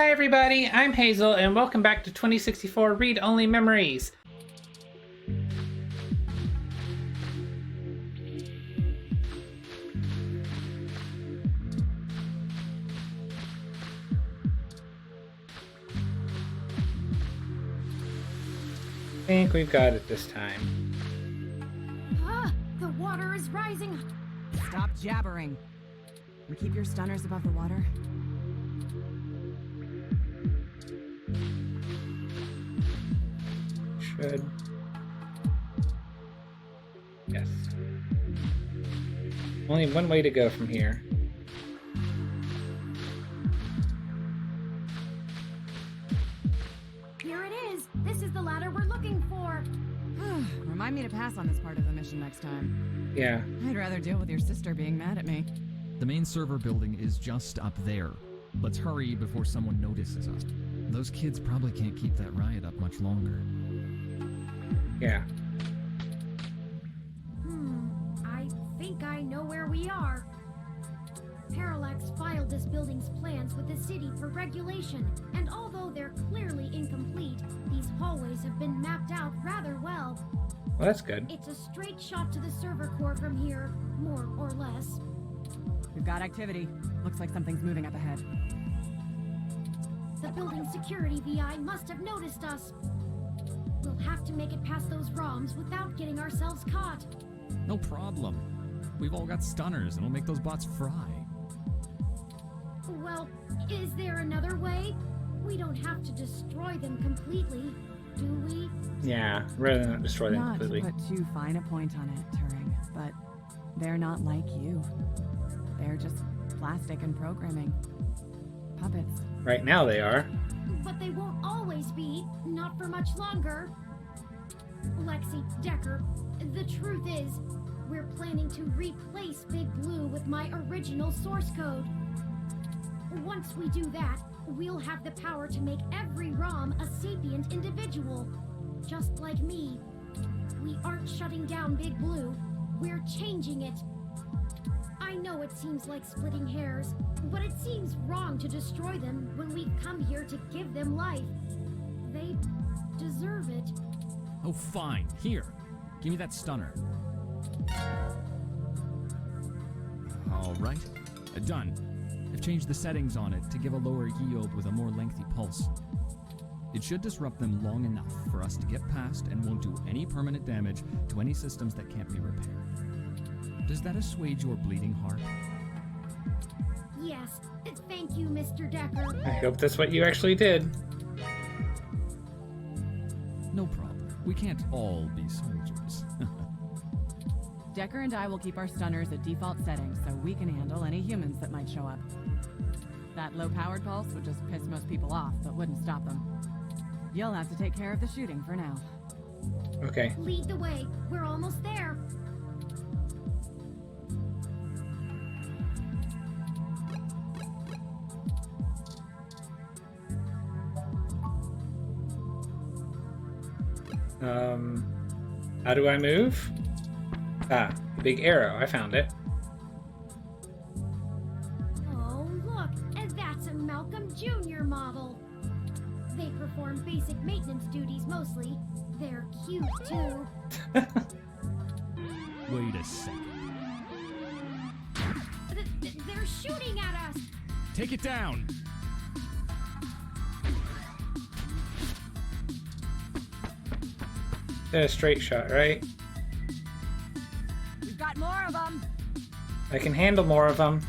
Hi everybody, I'm Hazel, and welcome back to 2064 Read-Only Memories. I think we've got it this time. The water is rising. Stop jabbering. And keep your stunners above the water. Should. Yes. Only one way to go from here. Here it is. This is the ladder we're looking for. Remind me to pass on this part of the mission next time. Yeah. I'd rather deal with your sister being mad at me. The main server building is just up there. Let's hurry before someone notices us. Those kids probably can't keep that riot up much longer. Yeah. I think I know where we are. Parallax filed this building's plans with the city for regulation, and although they're clearly incomplete, these hallways have been mapped out rather well. Well, that's good. It's a straight shot to the server core from here, more or less. We've got activity. Looks like something's moving up ahead. The building's security VI must have noticed us. We'll have to make it past those ROMs without getting ourselves caught. No problem. We've all got stunners and we'll make those bots fry. Well, is there another way? We don't have to destroy them completely, do we? Yeah, rather than destroy them completely. Not to put too fine a point on it, Turing, but they're not like you. They're just plastic and programming. Puppets. Right now they are. But they won't always be, not for much longer. Lexi, Dekker, the truth is, we're planning to replace Big Blue with my original source code. Once we do that, we'll have the power to make every ROM a sapient individual. Just like me. We aren't shutting down Big Blue, we're changing it. I know it seems like splitting hairs, but it seems wrong to destroy them when we've come here to give them life. They deserve it. Oh, fine. Here. Give me that stunner. All right. Done. I've changed the settings on it to give a lower yield with a more lengthy pulse. It should disrupt them long enough for us to get past and won't do any permanent damage to any systems that can't be repaired. Does that assuage your bleeding heart? Yes, thank you, Mr. Dekker. I hope that's what you actually did. No problem. We can't all be soldiers. Dekker and I will keep our stunners at default settings so we can handle any humans that might show up. That low-powered pulse would just piss most people off, but wouldn't stop them. You'll have to take care of the shooting for now. Okay. Lead the way. We're almost there. How do I move? Ah, the big arrow. I found it. Oh, look, and that's a Malcolm Jr. model. They perform basic maintenance duties mostly. They're cute, too. Wait a second. They're shooting at us! Take it down! A straight shot, right? We've got more of them! I can handle more of them.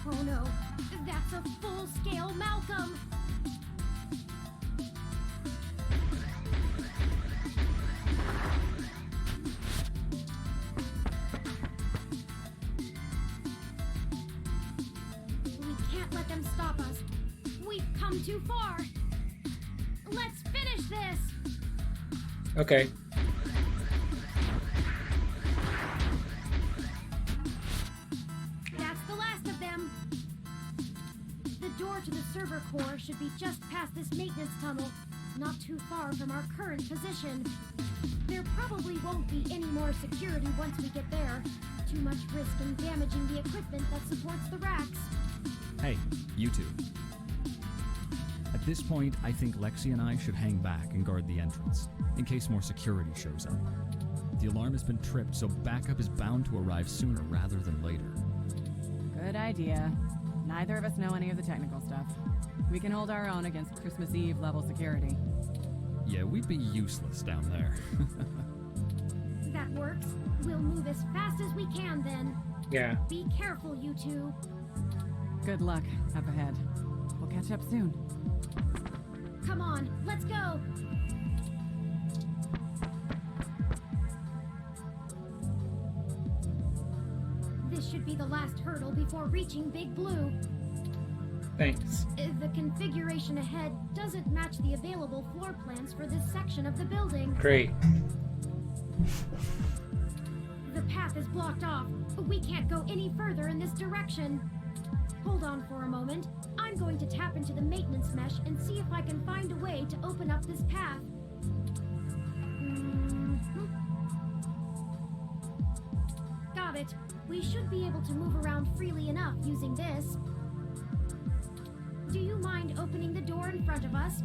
Oh no, that's a full-scale Malcolm! We can't let them stop us. We've come too far. Let's finish this! Okay. That's the last of them. The door to the server core should be just past this maintenance tunnel, not too far from our current position. There probably won't be any more security once we get there. Too much risk in damaging the equipment that supports the racks. Hey, you two. At this point, I think Lexi and I should hang back and guard the entrance, in case more security shows up. The alarm has been tripped, so backup is bound to arrive sooner rather than later. Good idea. Neither of us know any of the technical stuff. We can hold our own against Christmas Eve level security. Yeah, we'd be useless down there. That works. We'll move as fast as we can then. Yeah. Be careful, you two. Good luck up ahead. We'll catch up soon. Come on, let's go. This should be the last hurdle before reaching Big Blue. Thanks. The configuration ahead doesn't match the available floor plans for this section of the building. Great. The path is blocked off. We can't go any further in this direction. Hold on for a moment. I'm going to tap into the maintenance mesh and see if I can find a way to open up this path. Got it. We should be able to move around freely enough using this. Do you mind opening the door in front of us?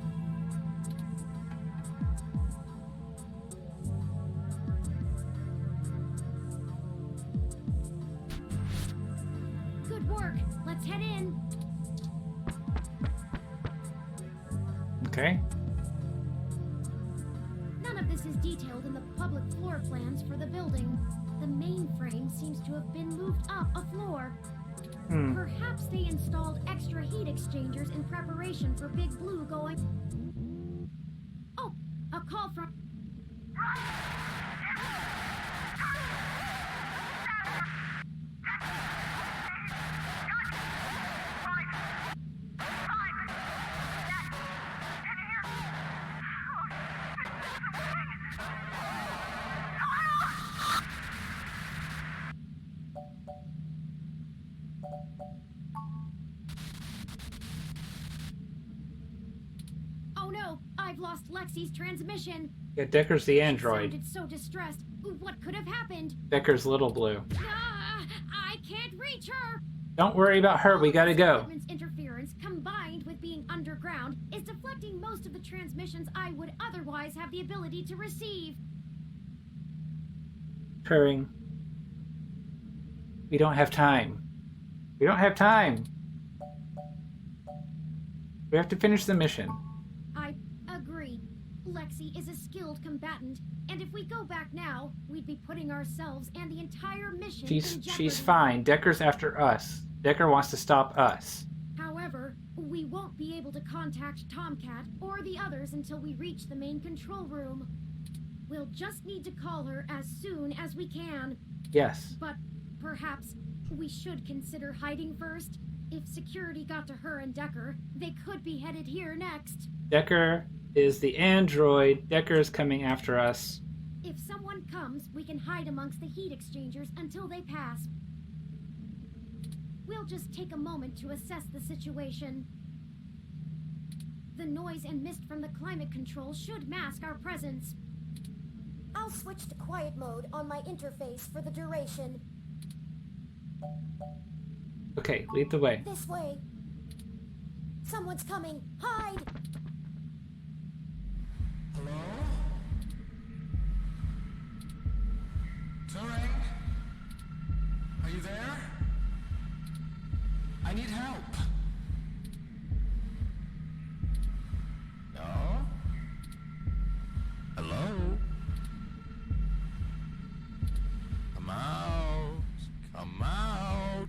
Good work. Let's head in. Okay. None of this is detailed in the public floor plans for the building. The mainframe seems to have been moved up a floor. Perhaps they installed extra heat exchangers in preparation for Big Blue going... Oh, a call from... Oh no, I've lost Lexi's transmission. Yeah, Dekker's the android. Sounded so distressed. What could have happened? Dekker's little blue. I can't reach her. Don't worry about her, we gotta go. Equipment's interference, combined with being underground, is deflecting most of the transmissions I would otherwise have the ability to receive. Turing. We don't have time. We don't have time. We have to finish the mission. I agree. Lexi is a skilled combatant, and if we go back now, we'd be putting ourselves and the entire mission in jeopardy. She's fine. Dekker's after us. Dekker wants to stop us. However, we won't be able to contact Tomcat or the others until we reach the main control room. We'll just need to call her as soon as we can. Yes. But perhaps we should consider hiding first. If security got to her and Dekker, they could be headed here next. Dekker is the android. Dekker's coming after us. If someone comes, we can hide amongst the heat exchangers until they pass. We'll just take a moment to assess the situation. The noise and mist from the climate control should mask our presence. I'll switch to quiet mode on my interface for the duration. Okay, lead the way. This way. Someone's coming. Hide! Hello? Turing? Are you there? I need help. No? Hello? Come out. Come out.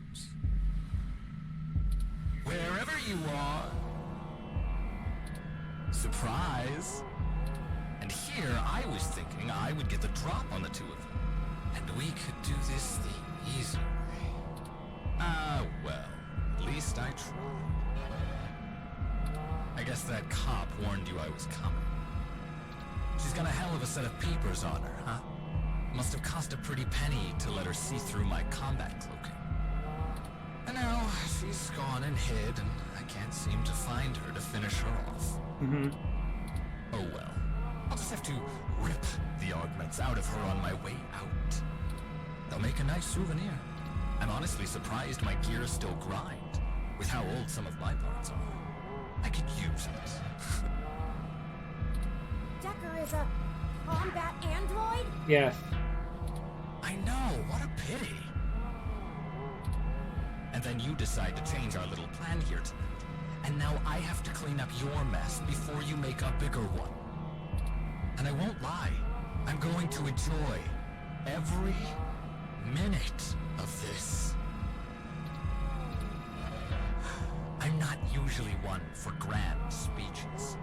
Wherever you are. Surprise. And here I was thinking I would get the drop on the two of you. And we could do this the easy way. Ah, well. At least I tried. I guess that cop warned you I was coming. She's got a hell of a set of peepers on her, huh? Must have cost a pretty penny to let her see through my combat cloaking. And now she's gone and hid, and I can't seem to find her to finish her off. Mm-hmm. Oh well. I'll just have to rip the augments out of her on my way out. They'll make a nice souvenir. I'm honestly surprised my gears still grind, with how old some of my parts are. I could use it. Dekker is a combat android? Yes. I know, what a pity. And then you decide to change our little plan here tonight. And now I have to clean up your mess before you make a bigger one. And I won't lie, I'm going to enjoy every minute of this. I'm not usually one for grand speeches.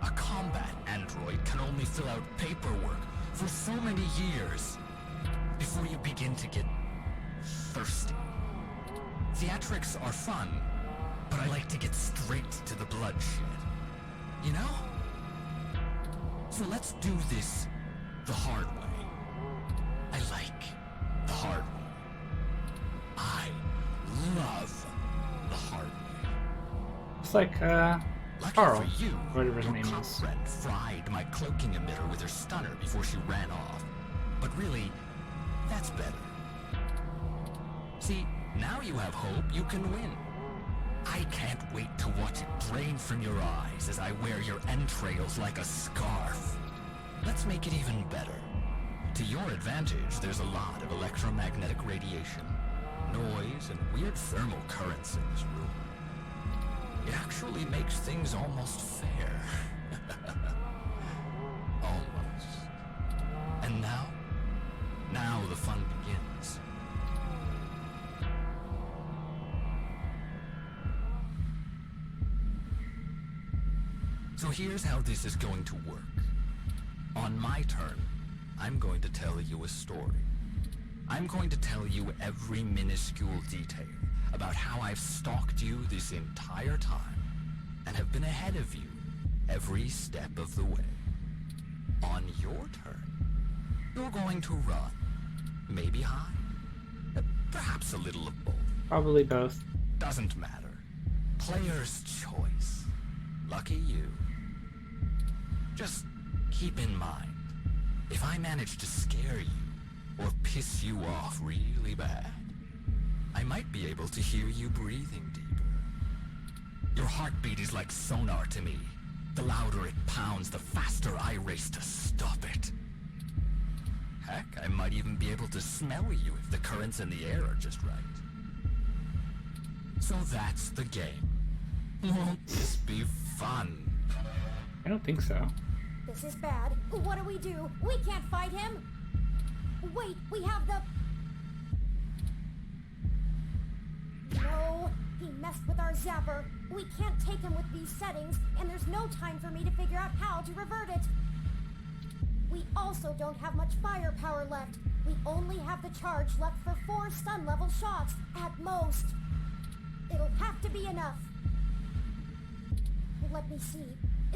A combat android can only fill out paperwork for so many years before you begin to get thirsty. Theatrics are fun, but I like to get straight to the bloodshed. You know? So let's do this the hard way. I like the hard way. I love the hard way. It's like, Lucky Carl, for you, whatever his your name cop is. friend fried my cloaking emitter with her stunner before she ran off. But really, that's better. See, now you have hope you can win. I can't wait to watch it drain from your eyes as I wear your entrails like a scarf. Let's make it even better. To your advantage, there's a lot of electromagnetic radiation, noise, and weird thermal currents in this room. It actually makes things almost fair. Almost. And now the fun begins. So here's how this is going to work. On my turn, I'm going to tell you a story. I'm going to tell you every minuscule detail about how I've stalked you this entire time and have been ahead of you every step of the way. On your turn, you're going to run, maybe hide, perhaps a little of both. Probably both. Doesn't matter. Player's choice. Lucky you. Just keep in mind, if I manage to scare you or piss you off really bad, I might be able to hear you breathing deeper. Your heartbeat is like sonar to me. The louder it pounds, the faster I race to stop it. Heck, I might even be able to smell you if the currents in the air are just right. So that's the game. Won't this be fun? I don't think so. This is bad. What do? We can't fight him. Wait, we have the... No, he messed with our zapper. We can't take him with these settings, and there's no time for me to figure out how to revert it. We also don't have much firepower left. We only have the charge left for 4 stun level shots, at most. It'll have to be enough. Let me see.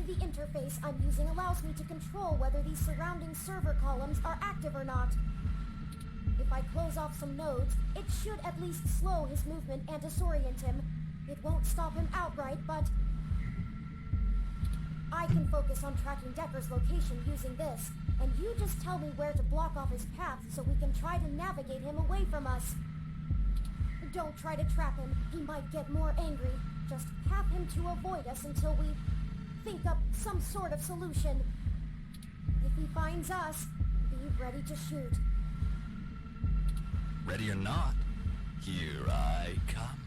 The interface I'm using allows me to control whether these surrounding server columns are active or not. If I close off some nodes, it should at least slow his movement and disorient him. It won't stop him outright, but... I can focus on tracking Dekker's location using this, and you just tell me where to block off his path so we can try to navigate him away from us. Don't try to trap him. He might get more angry. Just have him to avoid us until we think up some sort of solution. If he finds us, be ready to shoot. Ready or not, here I come.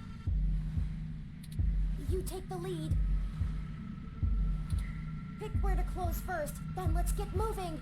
You take the lead. Pick where to close first, then let's get moving.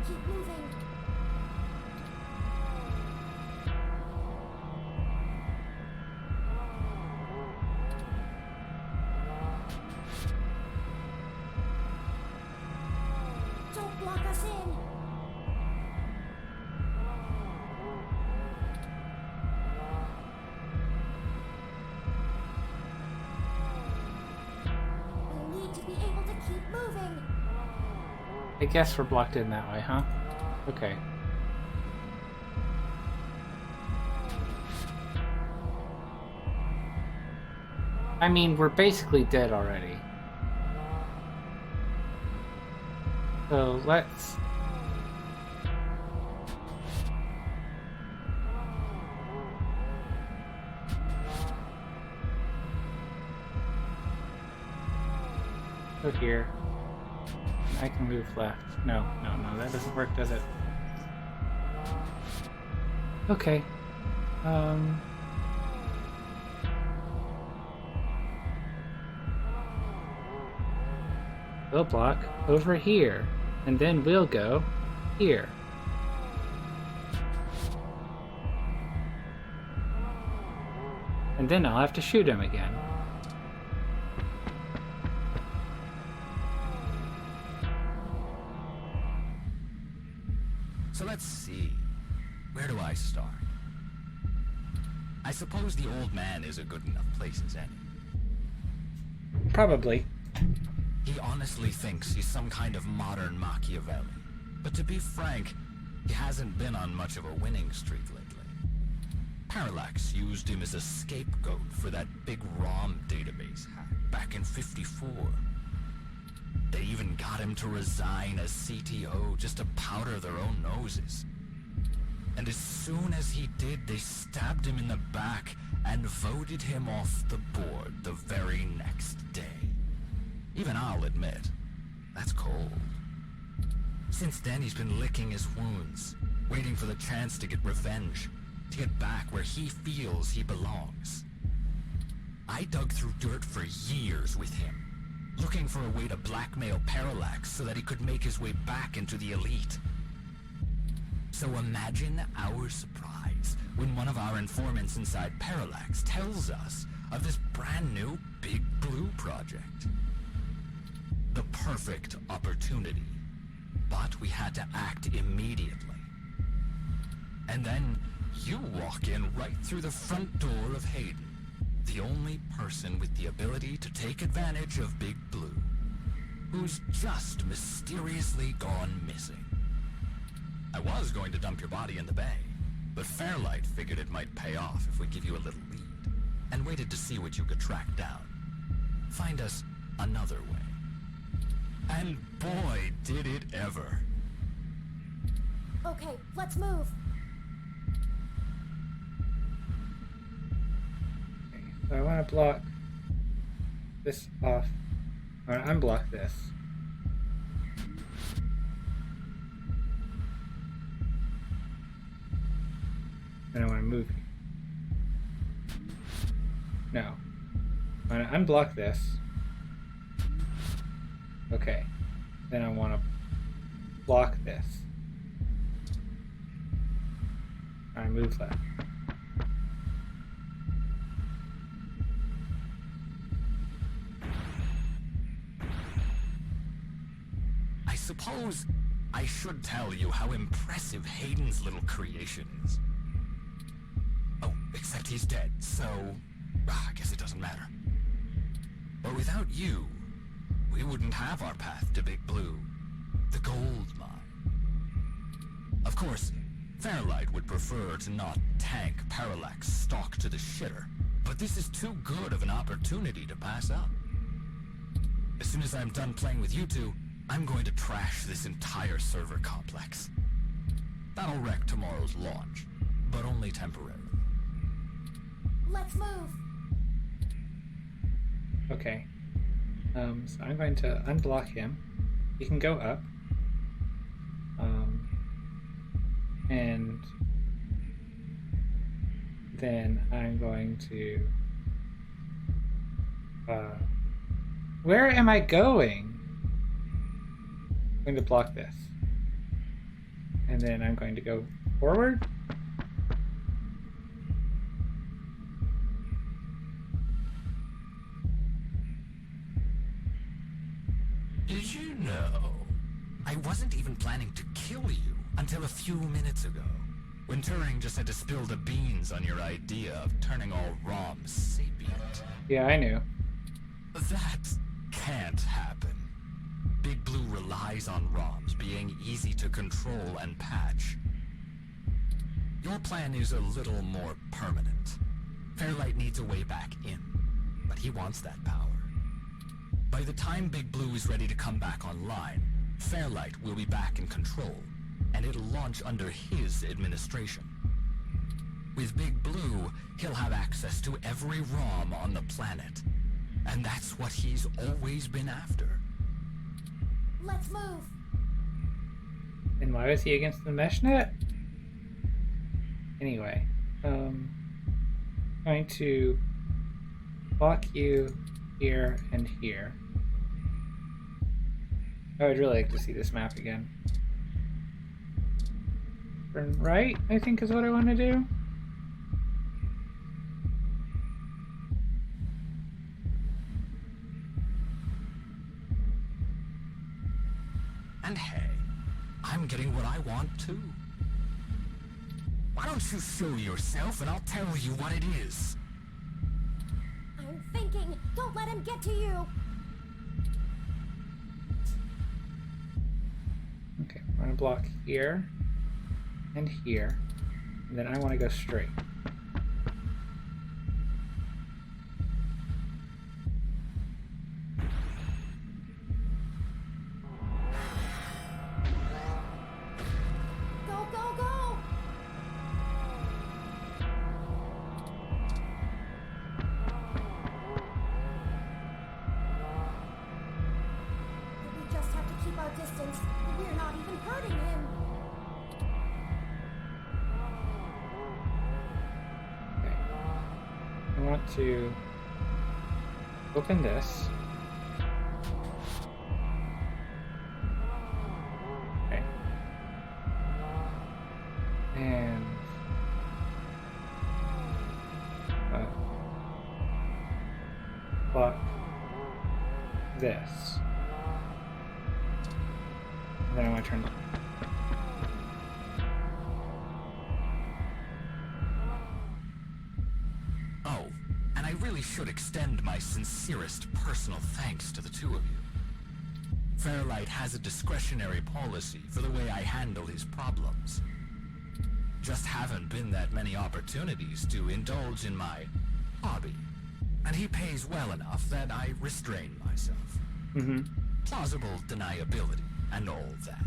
keep moving. Don't block us in. We need to be able to keep moving. I guess we're blocked in that way, huh? Okay. I mean, we're basically dead already. So let's... go here. I can move left. No, that doesn't work, does it? Okay. We'll block over here, and then we'll go here. And then I'll have to shoot him again. So let's see. Where do I start? I suppose the old man is a good enough place as any. Probably. He honestly thinks he's some kind of modern Machiavelli. But to be frank, he hasn't been on much of a winning streak lately. Parallax used him as a scapegoat for that big ROM database hack back in '54. They even got him to resign as CTO just to powder their own noses. And as soon as he did, they stabbed him in the back and voted him off the board the very next day. Even I'll admit, that's cold. Since then, he's been licking his wounds, waiting for the chance to get revenge, to get back where he feels he belongs. I dug through dirt for years with him, looking for a way to blackmail Parallax so that he could make his way back into the elite. So imagine our surprise when one of our informants inside Parallax tells us of this brand new Big Blue project. The perfect opportunity, but we had to act immediately. And then you walk in right through the front door of Hayden, the only person with the ability to take advantage of Big Blue, who's just mysteriously gone missing. I was going to dump your body in the bay, but Fairlight figured it might pay off if we give you a little lead, and waited to see what you could track down. Find us another way. And boy, did it ever. Okay, let's move. So I want to block this off. I want to unblock this. And I want to move you. No. I want to unblock this. Okay. Then I want to block this. I move left. I suppose I should tell you how impressive Hayden's little creation is. Oh, except he's dead, so I guess it doesn't matter. But without you, we wouldn't have our path to Big Blue, the gold mine. Of course, Fairlight would prefer to not tank Parallax stock to the shitter, but this is too good of an opportunity to pass up. As soon as I'm done playing with you two, I'm going to trash this entire server complex. That'll wreck tomorrow's launch, but only temporarily. Let's move. Okay. So I'm going to unblock him. He can go up. And then I'm going to... where am I going? I'm going to block this. And then I'm going to go forward. Did you know? I wasn't even planning to kill you until a few minutes ago, when Turing just had to spill the beans on your idea of turning all ROMs sapient. Yeah, I knew. That can't happen. Big Blue relies on ROMs being easy to control and patch. Your plan is a little more permanent. Fairlight needs a way back in, but he wants that power. By the time Big Blue is ready to come back online, Fairlight will be back in control, and it'll launch under his administration. With Big Blue, he'll have access to every ROM on the planet, and that's what he's always been after. Let's move. And why was he against the mesh net? Anyway, going to block you here and here. I would really like to see this map again. Turn right, I think is what I want to do. And hey, I'm getting what I want too. Why don't you show yourself and I'll tell you what it is? I'm thinking. Don't let him get to you. Okay, I'm going to block here and here. And then I want to go straight. Go, go, go! We just have to keep our distance. We're not even hurting him. Okay. I want to open this. Okay. And block this. And then I want to turn. Oh, and I really should extend my sincerest personal thanks to the two of you. Fairlight has a discretionary policy for the way I handle his problems. Just haven't been that many opportunities to indulge in my hobby. And he pays well enough that I restrain myself. Mm-hmm. Plausible deniability and all that.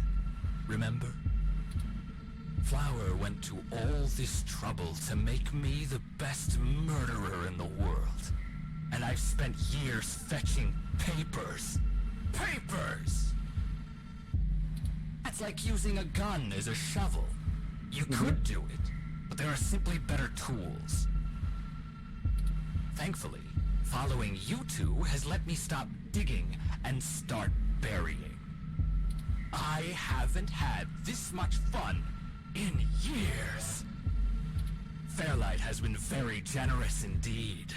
Remember? Flower went to all this trouble to make me the best murderer in the world. And I've spent years fetching papers. Papers! That's like using a gun as a shovel. You could do it, but there are simply better tools. Thankfully, following you two has let me stop digging and start burying. I haven't had this much fun in years. Fairlight has been very generous indeed.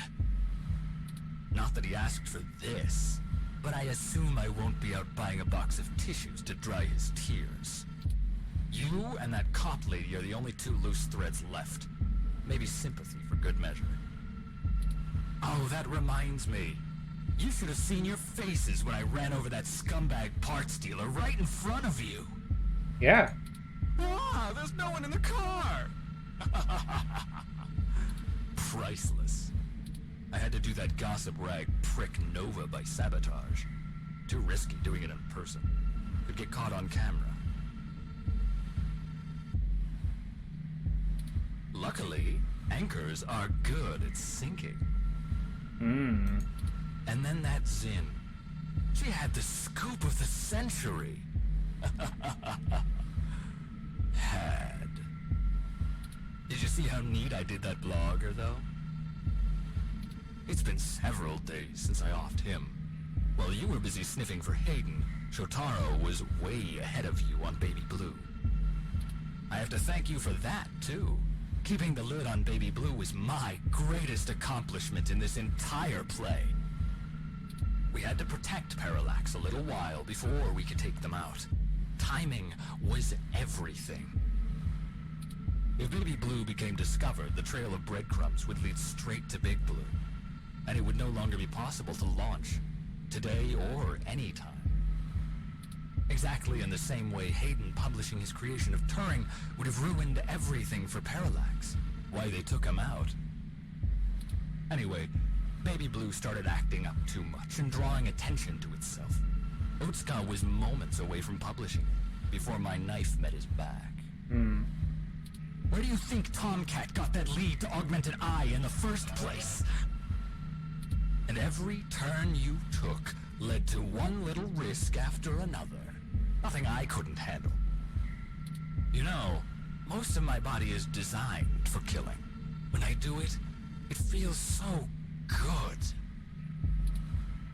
Not that he asked for this, but I assume I won't be out buying a box of tissues to dry his tears. You and that cop lady are the only two loose threads left. Maybe sympathy for good measure. Oh, that reminds me. You should have seen your faces when I ran over that scumbag parts dealer right in front of you. Yeah. Ah, there's no one in the car! Priceless. I had to do that gossip rag prick Nova by sabotage. Too risky doing it in person. Could get caught on camera. Luckily, anchors are good at sinking. Hmm. And then that Zin. She had the scoop of the century. Had. Did you see how neat I did that blogger, though? It's been several days since I offed him. While you were busy sniffing for Hayden, Shotaro was way ahead of you on Baby Blue. I have to thank you for that, too. Keeping the lid on Baby Blue was my greatest accomplishment in this entire play. We had to protect Parallax a little while before we could take them out. Timing was everything. If Baby Blue became discovered, the trail of breadcrumbs would lead straight to Big Blue, and it would no longer be possible to launch, today or any time. Exactly in the same way Hayden publishing his creation of Turing would have ruined everything for Parallax. Why they took him out. Anyway, Baby Blue started acting up too much and drawing attention to itself. Utska was moments away from publishing it, before my knife met his back. Where do you think Tomcat got that lead to Augmented Eye in the first place? And every turn you took led to one little risk after another. Nothing I couldn't handle. You know, most of my body is designed for killing. When I do it, it feels so good.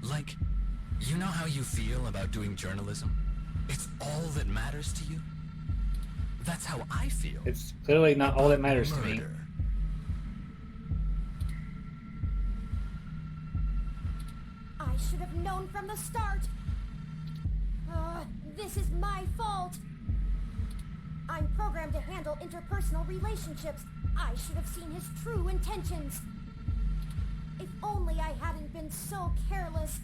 Like, you know how you feel about doing journalism? It's all that matters to you? That's how I feel. It's clearly not all that matters to me. Murder. I should have known from the start. This is my fault. I'm programmed to handle interpersonal relationships. I should have seen his true intentions. If only I hadn't been so careless.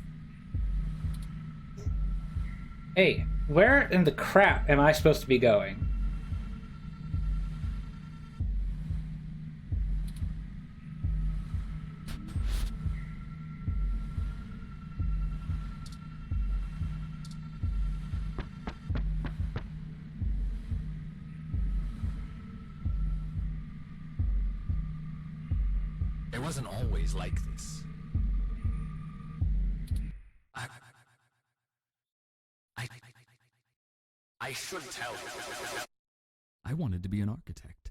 Hey, where in the crap am I supposed to be going? It wasn't always like this. I should tell you. I wanted to be an architect.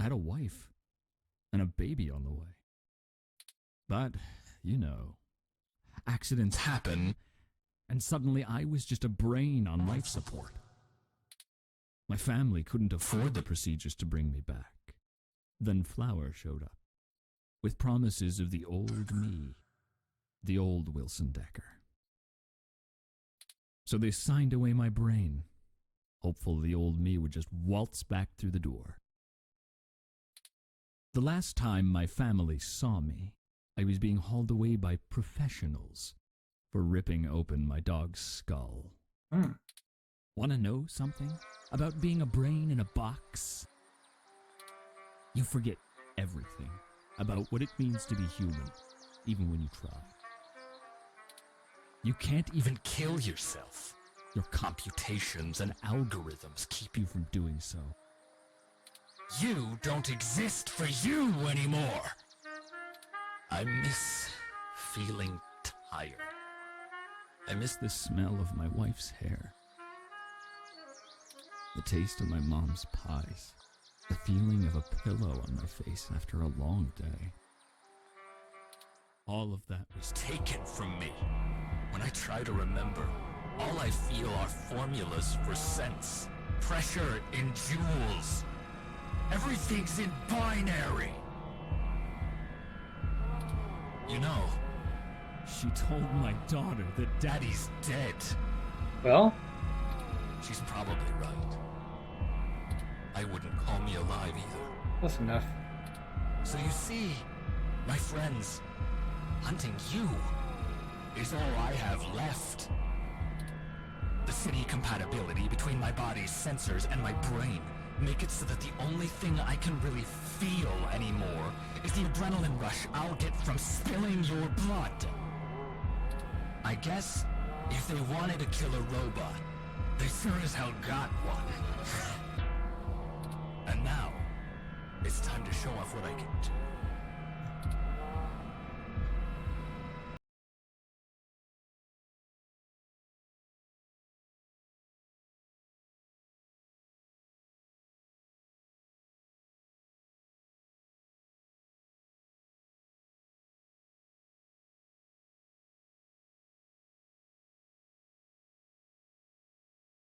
I had a wife and a baby on the way. But, you know, accidents happen, and suddenly I was just a brain on life support. My family couldn't afford the procedures to bring me back. Then Flower showed up, with promises of the old me, the old Wilson Dekker. So they signed away my brain, hopeful the old me would just waltz back through the door. The last time my family saw me, I was being hauled away by professionals for ripping open my dog's skull. Want to know something about being a brain in a box? You forget everything about what it means to be human, even when you try. You can't even kill yourself. Your computations and algorithms keep you from doing so. You don't exist for you anymore. I miss feeling tired. I miss the smell of my wife's hair, the taste of my mom's pies, the feeling of a pillow on my face after a long day. All of that was Taken from me. When I try to remember, all I feel are formulas for sense. Pressure in joules. Everything's in binary. You know, She told my daughter that Daddy's dead. Well, She's probably right. I wouldn't call me alive either. that's enough. So you see, my friends, hunting you is all I have left. The city compatibility between my body's sensors and my brain make it so that the only thing I can really feel anymore is the adrenaline rush I'll get from spilling your blood. I guess if they wanted to kill a robot, they sure as hell got one. And now, it's time to show off what I can do.